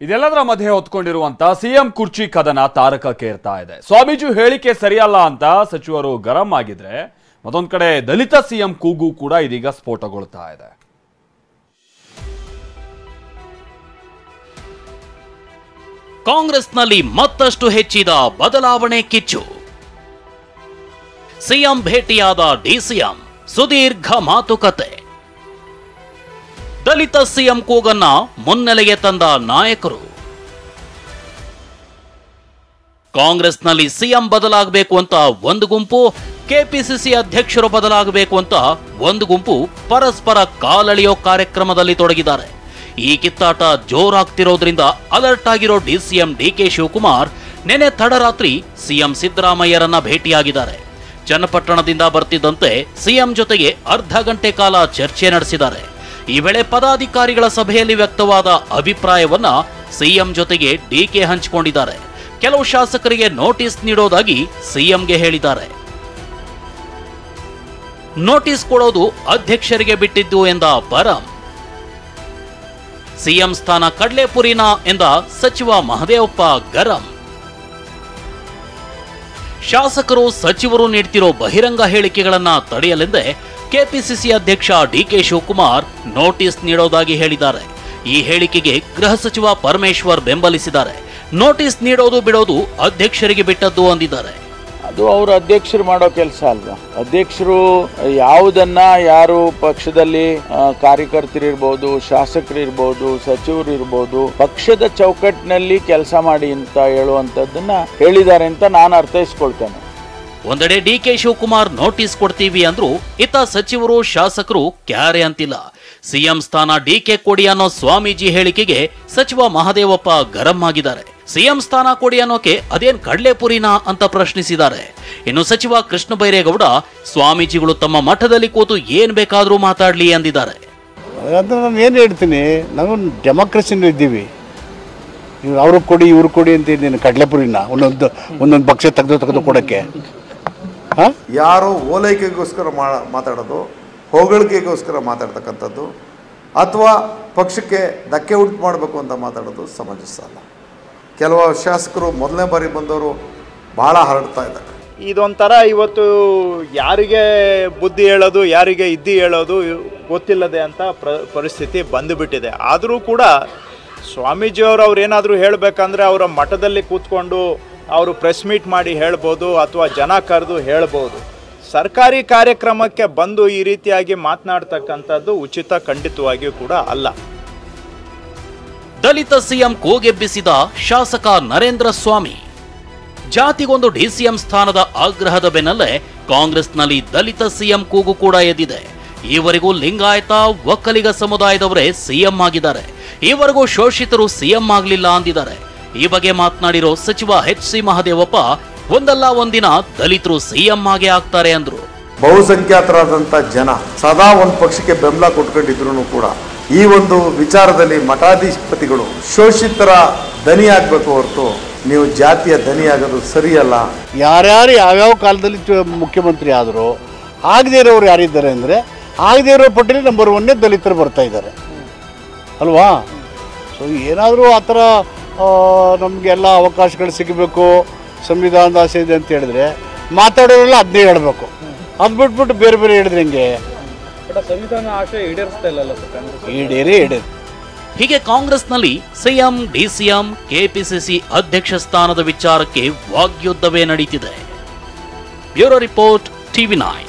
ಇದೆಲ್ಲದರ ಮಧ್ಯೆ ಹೊತ್ಕೊಂಡಿರುವಂತ ಸಿಎಂ ಕುರ್ಚಿ ಕದನ ತಾರಕಕ್ಕೇರ್ತಾ ಇದೆ. ಸ್ವಾಮೀಜಿ ಹೇಳಿಕೆ ಸರಿಯಲ್ಲ ಅಂತ ಸಚಿವರು ಗರಂ ಆಗಿದ್ರೆ ಮತ್ತೊಂದು ಕಡೆ ದಲಿತ ಸಿಎಂ ಕೂಗು ಕೂಡ ಇದೀಗ ಸ್ಫೋಟಗೊಳ್ತಾ ಇದೆ. ಕಾಂಗ್ರೆಸ್ನಲ್ಲಿ ಮತ್ತಷ್ಟು ಹೆಚ್ಚಿದ ಬದಲಾವಣೆ ಕಿಚ್ಚು. ಸಿಎಂ ಭೇಟಿಯಾದ ಡಿಸಿಎಂ, ಸುದೀರ್ಘ ಮಾತುಕತೆ. ದಲಿತ ಸಿಎಂ ಕೂಗನ್ನ ಮುನ್ನೆಲೆಗೆ ತಂದ ನಾಯಕರು. ಕಾಂಗ್ರೆಸ್ನಲ್ಲಿ ಸಿಎಂ ಬದಲಾಗಬೇಕು ಅಂತ ಒಂದು ಗುಂಪು, ಕೆಪಿಸಿಸಿ ಅಧ್ಯಕ್ಷರು ಬದಲಾಗಬೇಕು ಅಂತ ಒಂದು ಗುಂಪು ಪರಸ್ಪರ ಕಾಲಳಿಯೋ ಕಾರ್ಯಕ್ರಮದಲ್ಲಿ ತೊಡಗಿದ್ದಾರೆ. ಈ ಕಿತ್ತಾಟ ಜೋರಾಗ್ತಿರೋದ್ರಿಂದ ಅಲರ್ಟ್ ಆಗಿರೋ ಡಿಸಿಎಂ ಡಿಕೆ ಶಿವಕುಮಾರ್ ನೆನೆ ತಡರಾತ್ರಿ ಸಿಎಂ ಸಿದ್ದರಾಮಯ್ಯರನ್ನ ಭೇಟಿಯಾಗಿದ್ದಾರೆ. ಚನ್ನಪಟ್ಟಣದಿಂದ ಬರ್ತಿದ್ದಂತೆ ಸಿಎಂ ಜೊತೆಗೆ ಅರ್ಧ ಗಂಟೆ ಕಾಲ ಚರ್ಚೆ ನಡೆಸಿದ್ದಾರೆ. ಈ ವೇಳೆ ಪದಾಧಿಕಾರಿಗಳ ಸಭೆಯಲ್ಲಿ ವ್ಯಕ್ತವಾದ ಅಭಿಪ್ರಾಯವನ್ನ ಸಿಎಂ ಜೊತೆಗೆ ಡಿಕೆ ಹಂಚಿಕೊಂಡಿದ್ದಾರೆ. ಕೆಲವು ಶಾಸಕರಿಗೆ ನೋಟಿಸ್ ನೀಡೋದಾಗಿ ಸಿಎಂಗೆ ಹೇಳಿದ್ದಾರೆ. ನೋಟಿಸ್ ಕೊಡೋದು ಅಧ್ಯಕ್ಷರಿಗೆ ಬಿಟ್ಟಿದ್ದು ಎಂದ ಬರಂ. ಸಿಎಂ ಸ್ಥಾನ ಕಡ್ಲೆಪುರಿನ ಎಂದ ಸಚಿವ ಮಹದೇವಪ್ಪ ಗರಂ. ಶಾಸಕರು ಸಚಿವರು ನೀಡ್ತಿರೋ ಬಹಿರಂಗ ಹೇಳಿಕೆಗಳನ್ನ ತಡೆಯಲೆಂದೇ ಕೆಪಿಸಿಸಿ ಅಧ್ಯಕ್ಷ ಡಿಕೆ ಶಿವಕುಮಾರ್ ನೋಟಿಸ್ ನೀಡೋದಾಗಿ ಹೇಳಿದ್ದಾರೆ. ಈ ಹೇಳಿಕೆಗೆ ಗೃಹ ಸಚಿವ ಪರಮೇಶ್ವರ್ ಬೆಂಬಲಿಸಿದ್ದಾರೆ. ನೋಟಿಸ್ ನೀಡೋದು ಬಿಡೋದು ಅಧ್ಯಕ್ಷರಿಗೆ ಬಿಟ್ಟದ್ದು ಅಂದಿದ್ದಾರೆ. ಅದು ಅವರು ಅಧ್ಯಕ್ಷರು ಮಾಡೋ ಕೆಲಸ ಅಲ್ವಾ. ಅಧ್ಯಕ್ಷರು ಯಾವುದನ್ನ ಯಾರು ಪಕ್ಷದಲ್ಲಿ ಕಾರ್ಯಕರ್ತರಿರ್ಬೋದು, ಶಾಸಕರಿರ್ಬೋದು, ಸಚಿವರು ಇರ್ಬೋದು, ಪಕ್ಷದ ಚೌಕಟ್ಟಿನಲ್ಲಿ ಕೆಲಸ ಮಾಡಿ ಅಂತ ಹೇಳುವಂಥದ್ದನ್ನ ಹೇಳಿದ್ದಾರೆ ಅಂತ ನಾನು ಅರ್ಥೈಸ್ಕೊಳ್ತೇನೆ. ಒಂದೆಡೆ ಡಿಕೆ ಶಿವಕುಮಾರ್ ನೋಟಿಸ್ ಕೊಡ್ತೀವಿ ಅಂದ್ರು, ಇತ್ತ ಸಚಿವರು ಶಾಸಕರು ಕ್ಯಾರೆ ಅಂತಿಲ್ಲ. ಸಿಎಂ ಸ್ಥಾನ ಡಿಕೆ ಕೊಡಿ ಅನ್ನೋ ಸ್ವಾಮೀಜಿ ಹೇಳಿಕೆಗೆ ಸಚಿವ ಮಹದೇವಪ್ಪ ಗರಂ ಆಗಿದ್ದಾರೆ. ಸಿಎಂ ಸ್ಥಾನ ಕೊಡಿ ಅನ್ನೋಕೆ ಅದೇನ್ ಕಡ್ಲೆಪುರಿನಾ ಅಂತ ಪ್ರಶ್ನಿಸಿದ್ದಾರೆ. ಇನ್ನು ಸಚಿವ ಕೃಷ್ಣ ಬೈರೇಗೌಡ ಸ್ವಾಮೀಜಿಗಳು ತಮ್ಮ ಮಠದಲ್ಲಿ ಕೂತು ಏನ್ ಬೇಕಾದ್ರೂ ಮಾತಾಡ್ಲಿ ಅಂದಿದ್ದಾರೆ. ನಾನು ಏನು ಹೇಳ್ತೀನಿ, ನಾವು ಡೆಮೋಕ್ರಸಿನೂ ಇದ್ದೀವಿ. ಅವ್ರಿಗೆ ಕೊಡಿ ಇವ್ರು ಕೊಡಿ ಅಂತ ಇದ್ದೀನಿ. ಕಡ್ಲೆಪುರಿನ ಒಂದೊಂದು ಪಕ್ಷ ತೆಗೆದು ಕೊಡೋಕ್ಕೆ ಯಾರೋ ಓಲೈಕೆಗೋಸ್ಕರ ಮಾತಾಡೋದು, ಹೊಗಳಿಕೆಗೋಸ್ಕರ ಮಾತಾಡ್ತಕ್ಕಂಥದ್ದು, ಅಥವಾ ಪಕ್ಷಕ್ಕೆ ಧಕ್ಕೆ ಉಂಟು ಮಾಡಬೇಕು ಅಂತ ಮಾತಾಡೋದು ಸಮಂಜಸ. ಕೆಲವು ಶಾಸಕರು ಮೊದಲನೇ ಬಾರಿ ಬಂದವರು ಭಾಳ ಹರಡ್ತಾ ಇದ್ದಾರೆ. ಇದೊಂಥರ ಇವತ್ತು ಯಾರಿಗೆ ಬುದ್ಧಿ ಹೇಳೋದು, ಯಾರಿಗೆ ಇದ್ದಿ ಹೇಳೋದು ಗೊತ್ತಿಲ್ಲದೆ ಅಂತ ಪರಿಸ್ಥಿತಿ ಬಂದುಬಿಟ್ಟಿದೆ. ಆದರೂ ಕೂಡ ಸ್ವಾಮೀಜಿಯವರು ಅವ್ರೇನಾದರೂ ಹೇಳಬೇಕಂದ್ರೆ ಅವರ ಮಠದಲ್ಲಿ ಕೂತ್ಕೊಂಡು ಅವರು ಪ್ರೆಸ್ ಮೀಟ್ ಮಾಡಿ ಹೇಳ್ಬೋದು, ಅಥವಾ ಜನ ಕರೆದು ಹೇಳ್ಬೋದು. ಸರ್ಕಾರಿ ಕಾರ್ಯಕ್ರಮಕ್ಕೆ ಬಂದು ಈ ರೀತಿಯಾಗಿ ಮಾತನಾಡ್ತಕ್ಕಂಥದ್ದು ಉಚಿತ ಖಂಡಿತವಾಗಿಯೂ ಕೂಡ ಅಲ್ಲ. ದಲಿತ ಸಿಎಂ ಕೂಗೆಬ್ಬಿಸಿದ ಶಾಸಕ ನರೇಂದ್ರ ಸ್ವಾಮಿ. ಜಾತಿಗೊಂದು ಡಿಸಿಎಂ ಸ್ಥಾನದ ಆಗ್ರಹದ ಬೆನ್ನಲ್ಲೇ ಕಾಂಗ್ರೆಸ್ನಲ್ಲಿ ದಲಿತ ಸಿಎಂ ಕೂಗು ಕೂಡ ಎದ್ದಿದೆ. ಈವರೆಗೂ ಲಿಂಗಾಯತ, ಒಕ್ಕಲಿಗ ಸಮುದಾಯದವರೇ ಸಿಎಂ ಆಗಿದ್ದಾರೆ. ಈವರೆಗೂ ಶೋಷಿತರು ಸಿಎಂ ಆಗಲಿಲ್ಲ ಅಂದಿದ್ದಾರೆ. ಈ ಬಗ್ಗೆ ಮಾತನಾಡಿರೋ ಸಚಿವ ಎಚ್.ಸಿ. ಮಹದೇವಪ್ಪ, ಒಂದಲ್ಲ ಒಂದಿನ ದಲಿತರು ಸಿಎಂ ಆಗೇ ಆಗ್ತಾರೆ ಅಂದ್ರು. ಬಹುಸಂಖ್ಯಾತರಾದಂಥ ಜನ ಸದಾ ಒಂದು ಪಕ್ಷಕ್ಕೆ ಬೆಂಬಲ ಕೊಟ್ಕೊಂಡಿದ್ರು ಕೂಡ ಈ ಒಂದು ವಿಚಾರದಲ್ಲಿ ಮಠಾಧಿಪತಿಗಳು ಶೋಷಿತರ ದನಿ ಆಗಬೇಕು ಹೊರತು ನೀವು ಜಾತಿಯ ದನಿ ಆಗೋದು ಸರಿಯಲ್ಲ. ಯಾರ್ಯಾರು ಯಾವ್ಯಾವ ಕಾಲದಲ್ಲಿ ಮುಖ್ಯಮಂತ್ರಿ ಆದರೂ ಆಗದೇ ಇರೋರು ಯಾರಿದ್ದಾರೆ ಅಂದರೆ, ಆಗದೇ ಇರೋ ಪಟ್ಟಿಯಲ್ಲಿ ನಂಬರ್ 1ನೇ ದಲಿತರು ಬರ್ತಾ ಇದ್ದಾರೆ ಅಲ್ವಾ. ಸೊ ಏನಾದರೂ ಆ ಥರ ನಮಗೆಲ್ಲ ಅವಕಾಶಗಳು ಸಿಗಬೇಕು, ಸಂವಿಧಾನದ ಆಸೆ ಇದೆ ಅಂತ ಹೇಳಿದ್ರೆ ಮಾತಾಡೋರೆಲ್ಲ ಅದನ್ನೇ ಹೇಳಬೇಕು. ಅದು ಬಿಟ್ಬಿಟ್ಟು ಬೇರೆ ಬೇರೆ ಹೇಳಿದ್ರೆ ಹೆಂಗೆ? ಸಂವಿಧಾನ ಆಶೆ ಈಡೇರಿಸ್ತಾ ಇಲ್ಲ. ಈಡೇರಿ. ಹೀಗೆ ಕಾಂಗ್ರೆಸ್ನಲ್ಲಿ ಸಿಎಂ, ಡಿಸಿಎಂ, ಕೆಪಿಸಿಸಿ ಅಧ್ಯಕ್ಷ ಸ್ಥಾನದ ವಿಚಾರಕ್ಕೆ ವಾಗ್ಯುದ್ಧವೇ ನಡೀತಿದೆ. Bureau report, TV9.